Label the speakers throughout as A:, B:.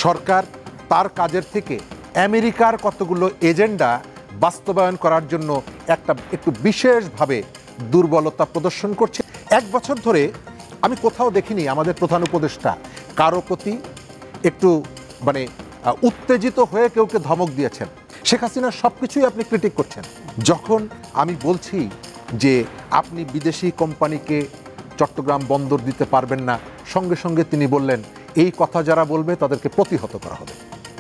A: সরকার তার কাজের থেকে আমেরিকার কতগুলো এজেন্ডা বাস্তবায়ন করার জন্য একটু বিশেষভাবে দুর্বলতা প্রদর্শন করছে। এক বছর ধরে আমি কোথাও দেখিনি আমাদের প্রধান উপদেষ্টা কারো প্রতি একটু উত্তেজিত হয়ে কেউ ধমক দিয়েছেন। শেখ হাসিনার সব কিছুই আপনি ক্রিটিক করছেন। যখন আমি বলছি যে আপনি বিদেশি কোম্পানিকে চট্টগ্রাম বন্দর দিতে পারবেন না, সঙ্গে সঙ্গে তিনি বললেন এই কথা যারা বলবে তাদেরকে প্রতিহত করা হবে।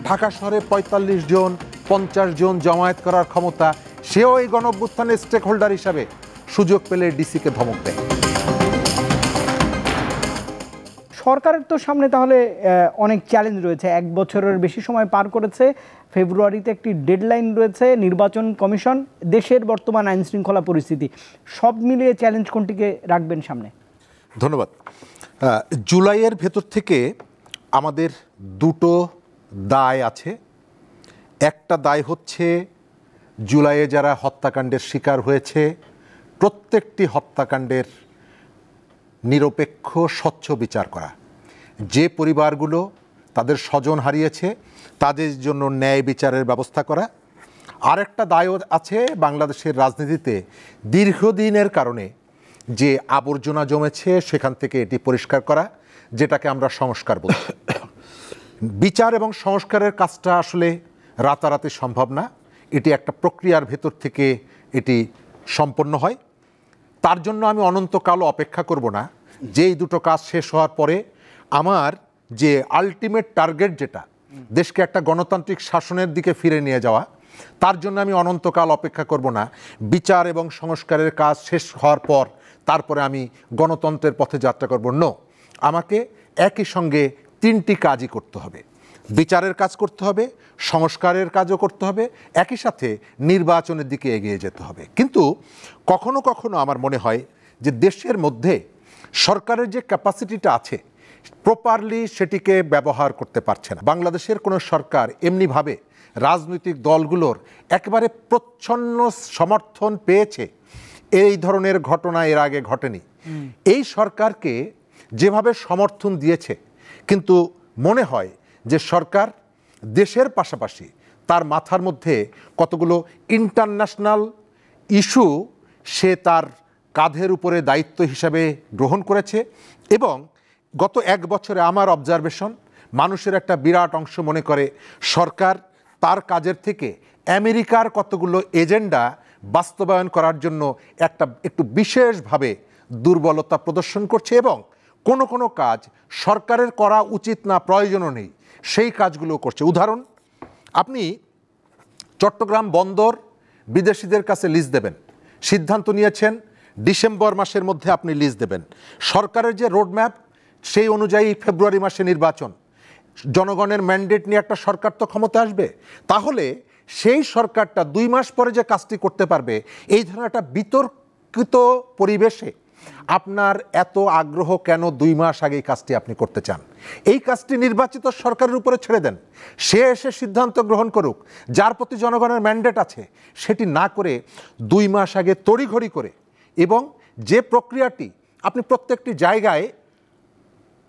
A: ঢাকা শহরে ৪৫ জন ৫০ জন জমায়েত করার ক্ষমতা, সেও এই গণঅভ্যুত্থানের স্টেক হোল্ডার হিসাবে সুযোগ পেলে ডিসিকে ধমক দেয়।
B: সরকারের তো সামনে তাহলে অনেক চ্যালেঞ্জ রয়েছে। এক বছরের বেশি সময় পার করেছে, ফেব্রুয়ারিতে একটি ডেডলাইন রয়েছে, নির্বাচন কমিশন, দেশের বর্তমান আইন শৃঙ্খলা পরিস্থিতি, সব মিলিয়ে চ্যালেঞ্জ কোনটিকে রাখবেন সামনে?
A: ধন্যবাদ। জুলাইয়ের ভেতর থেকে আমাদের দুটো দায় আছে। একটা দায় হচ্ছে জুলাইয়ে যারা হত্যাকাণ্ডের শিকার হয়েছে প্রত্যেকটি হত্যাকাণ্ডের নিরপেক্ষ স্বচ্ছ বিচার করা। যে পরিবারগুলো তাদের স্বজন হারিয়েছে তাদের জন্য ন্যায় বিচারের ব্যবস্থা করা। আরেকটা দায়ও আছে বাংলাদেশের রাজনীতিতে দীর্ঘদিনের কারণে যে আবর্জনা জমেছে সেখান থেকে এটি পরিষ্কার করা, যেটাকে আমরা সংস্কার বলি। বিচার এবং সংস্কারের কাজটা আসলে রাতারাতি সম্ভব না, এটি একটা প্রক্রিয়ার ভেতর থেকে এটি সম্পন্ন হয়। তার জন্য আমি অনন্তকালও অপেক্ষা করব না। যেই দুটো কাজ শেষ হওয়ার পরে আমার যে আলটিমেট টার্গেট, যেটা দেশকে একটা গণতান্ত্রিক শাসনের দিকে ফিরে নিয়ে যাওয়া, তার জন্য আমি অনন্তকাল অপেক্ষা করব না। বিচার এবং সংস্কারের কাজ শেষ হওয়ার পর তারপরে আমি গণতন্ত্রের পথে যাত্রা করব। নো, আমাকে একই সঙ্গে তিনটি কাজই করতে হবে। বিচারের কাজ করতে হবে, সংস্কারের কাজও করতে হবে, একই সাথে নির্বাচনের দিকে এগিয়ে যেতে হবে। কিন্তু কখনো কখনো আমার মনে হয় যে দেশের মধ্যে সরকারের যে ক্যাপাসিটিটা আছে প্রপারলি সেটিকে ব্যবহার করতে পারছে না। বাংলাদেশের কোনো সরকার এমনিভাবে রাজনৈতিক দলগুলোর একেবারে প্রচ্ছন্ন সমর্থন পেয়েছে এই ধরনের ঘটনা এর আগে ঘটেনি। এই সরকারকে যেভাবে সমর্থন দিয়েছে, কিন্তু মনে হয় যে সরকার দেশের পাশাপাশি তার মাথার মধ্যে কতগুলো ইন্টারন্যাশনাল ইস্যু সে তার কাঁধের উপরে দায়িত্ব হিসাবে গ্রহণ করেছে। এবং গত এক বছরে আমার অবজারভেশন, মানুষের একটা বিরাট অংশ মনে করে সরকার তার কাজের থেকে আমেরিকার কতগুলো এজেন্ডা বাস্তবায়ন করার জন্য একটু বিশেষভাবে দুর্বলতা প্রদর্শন করছে এবং কোনো কোনো কাজ সরকারের করা উচিত না, প্রয়োজনও নেই, সেই কাজগুলো করছে। উদাহরণ, আপনি চট্টগ্রাম বন্দর বিদেশিদের কাছে লিজ দেবেন, সিদ্ধান্ত নিয়েছেন ডিসেম্বর মাসের মধ্যে আপনি লিজ দেবেন। সরকারের যে রোডম্যাপ সেই অনুযায়ী ফেব্রুয়ারি মাসে নির্বাচন, জনগণের ম্যান্ডেট নিয়ে একটা সরকার তো ক্ষমতা আসবে। তাহলে সেই সরকারটা 2 মাস পরে যে কাজটি করতে পারবে, এই ধরনের একটা বিতর্কিত পরিবেশে আপনার এত আগ্রহ কেন 2 মাস আগে এই কাজটি আপনি করতে চান? এই কাজটি নির্বাচিত সরকারের উপরে ছেড়ে দেন, সে এসে সিদ্ধান্ত গ্রহণ করুক, যার প্রতি জনগণের ম্যান্ডেট আছে। সেটি না করে 2 মাস আগে তড়িঘড়ি করে, এবং যে প্রক্রিয়াটি আপনি প্রত্যেকটি জায়গায়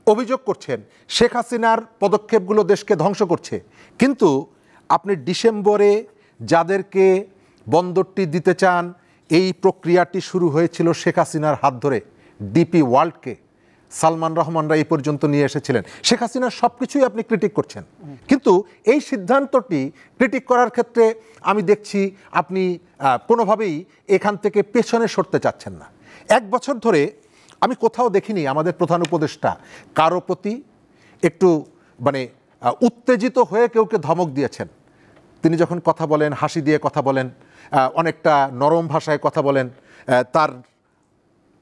A: অভিযোগ করছেন শেখ হাসিনার পদক্ষেপগুলো দেশকে ধ্বংস করছে, কিন্তু আপনি ডিসেম্বরে যাদেরকে বন্দরটি দিতে চান, এই প্রক্রিয়াটি শুরু হয়েছিল শেখ হাসিনার হাত ধরে। ডিপি ওয়ার্ল্ডকে সালমান রহমানরা এই পর্যন্ত নিয়ে এসেছিলেন। শেখ হাসিনার সব কিছুই আপনি ক্রিটিক করছেন, কিন্তু এই সিদ্ধান্তটি ক্রিটিক করার ক্ষেত্রে আমি দেখছি আপনি কোনোভাবেই এখান থেকে পেছনে সরতে চাচ্ছেন না। এক বছর ধরে আমি কোথাও দেখিনি আমাদের প্রধান উপদেষ্টা কারো প্রতি একটু উত্তেজিত হয়ে কেউ ধমক দিয়েছেন। তিনি যখন কথা বলেন হাসি দিয়ে কথা বলেন, অনেকটা নরম ভাষায় কথা বলেন, তার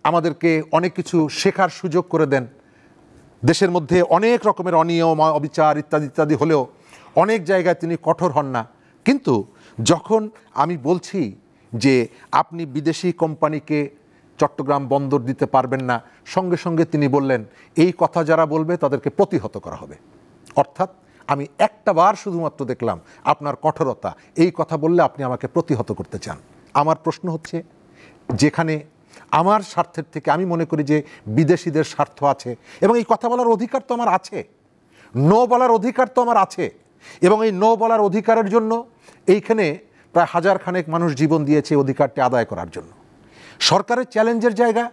A: আমাদেরকে অনেক কিছু শেখার সুযোগ করে দেন। দেশের মধ্যে অনেক রকমের অনিয়ম, অবিচার ইত্যাদি ইত্যাদি হলেও অনেক জায়গায় তিনি কঠোর হন না। কিন্তু যখন আমি বলছি যে আপনি বিদেশি কোম্পানিকে চট্টগ্রাম বন্দর দিতে পারবেন না, সঙ্গে সঙ্গে তিনি বললেন এই কথা যারা বলবে তাদেরকে প্রতিহত করা হবে। অর্থাৎ আমি একটা বার শুধুমাত্র দেখলাম আপনার কঠোরতা, এই কথা বললে আপনি আমাকে প্রতিহত করতে চান। আমার প্রশ্ন হচ্ছে, যেখানে আমার স্বার্থের থেকে আমি মনে করি যে বিদেশিদের স্বার্থ আছে, এবং এই কথা বলার অধিকার তো আমার আছে, নো বলার অধিকার তো আমার আছে, এবং এই নো বলার অধিকারের জন্য এইখানে প্রায় 1000 খানেক মানুষ জীবন দিয়েছে অধিকারটি আদায় করার জন্য। সরকারের চ্যালেঞ্জের জায়গা,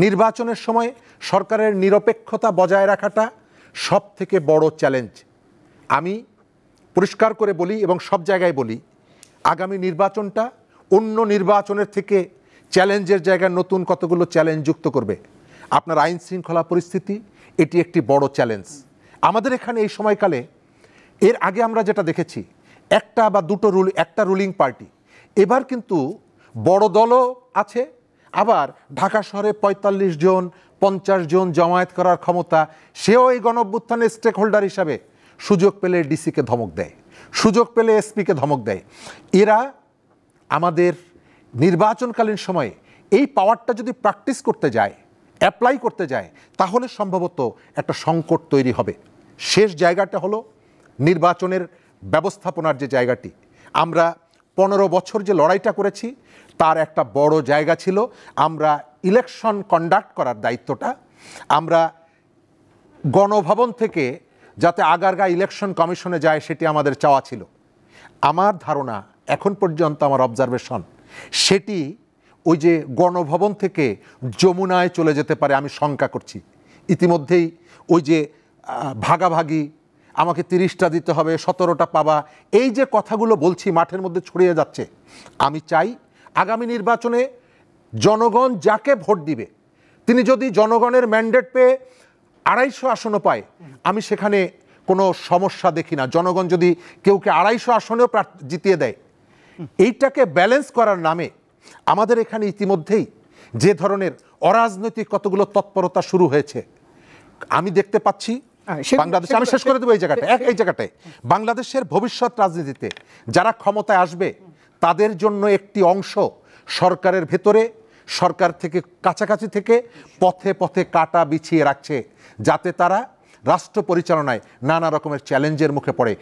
A: নির্বাচনের সময় সরকারের নিরপেক্ষতা বজায় রাখাটা সব থেকে বড় চ্যালেঞ্জ। আমি পরিষ্কার করে বলি এবং সব জায়গায় বলি, আগামী নির্বাচনটা অন্য নির্বাচনের থেকে চ্যালেঞ্জের জায়গায় নতুন কতগুলো চ্যালেঞ্জ যুক্ত করবে। আপনার আইন শৃঙ্খলা পরিস্থিতি, এটি একটি বড় চ্যালেঞ্জ আমাদের এখানে এই সময়কালে। এর আগে আমরা যেটা দেখেছি, একটা বা দুটো একটা রুলিং পার্টি, এবার কিন্তু বড় দলও আছে, আবার ঢাকা শহরে 45 জন 50 জন জমায়েত করার ক্ষমতা, সেও এই গণঅভ্যুত্থানের স্টেক হোল্ডার হিসাবে সুযোগ পেলে ডিসিকে ধমক দেয়, সুযোগ পেলে এসপিকে ধমক দেয়। এরা আমাদের নির্বাচনকালীন সময়ে এই পাওয়ারটা যদি প্র্যাকটিস করতে যায়, অ্যাপ্লাই করতে যায়, তাহলে সম্ভবত একটা সংকট তৈরি হবে। শেষ জায়গাটা হলো নির্বাচনের ব্যবস্থাপনার যে জায়গাটি। আমরা 15 বছর যে লড়াইটা করেছি, তার একটা বড় জায়গা ছিল আমরা ইলেকশন কন্ডাক্ট করার দায়িত্বটা আমরা গণভবন থেকে যাতে আগারগা ইলেকশন কমিশনে যায়, সেটি আমাদের চাওয়া ছিল। আমার ধারণা, এখন পর্যন্ত আমার অবজারভেশন, সেটি ওই যে গণভবন থেকে যমুনায় চলে যেতে পারে, আমি শঙ্কা করছি। ইতিমধ্যেই ওই যে ভাগাভাগি, আমাকে 30টা দিতে হবে, 17টা পাবা, এই যে কথাগুলো বলছি মাঠের মধ্যে ছড়িয়ে যাচ্ছে। আমি চাই আগামী নির্বাচনে জনগণ যাকে ভোট দিবে, তিনি যদি জনগণের ম্যান্ডেট পেয়ে 250 আসনও পায়, আমি সেখানে কোনো সমস্যা দেখি না। জনগণ যদি কেউকে 250 আসনেও জিতিয়ে দেয়, এইটাকে ব্যালেন্স করার নামে আমাদের এখানে ইতিমধ্যেই যে ধরনের অরাজনৈতিক কতগুলো তৎপরতা শুরু হয়েছে আমি দেখতে পাচ্ছি বাংলাদেশে। আমি শেষ করে দেবো এই জায়গাটায়, বাংলাদেশের ভবিষ্যৎ রাজনীতিতে যারা ক্ষমতায় আসবে, তাদের জন্য একটি অংশ সরকারের ভেতরে, সরকার থেকে কাছাকাছি থেকে পথে পথে কাঁটা বিছিয়ে রাখছে, যাতে তারা রাষ্ট্র পরিচালনায় নানা রকমের চ্যালেঞ্জের মুখে পড়ে।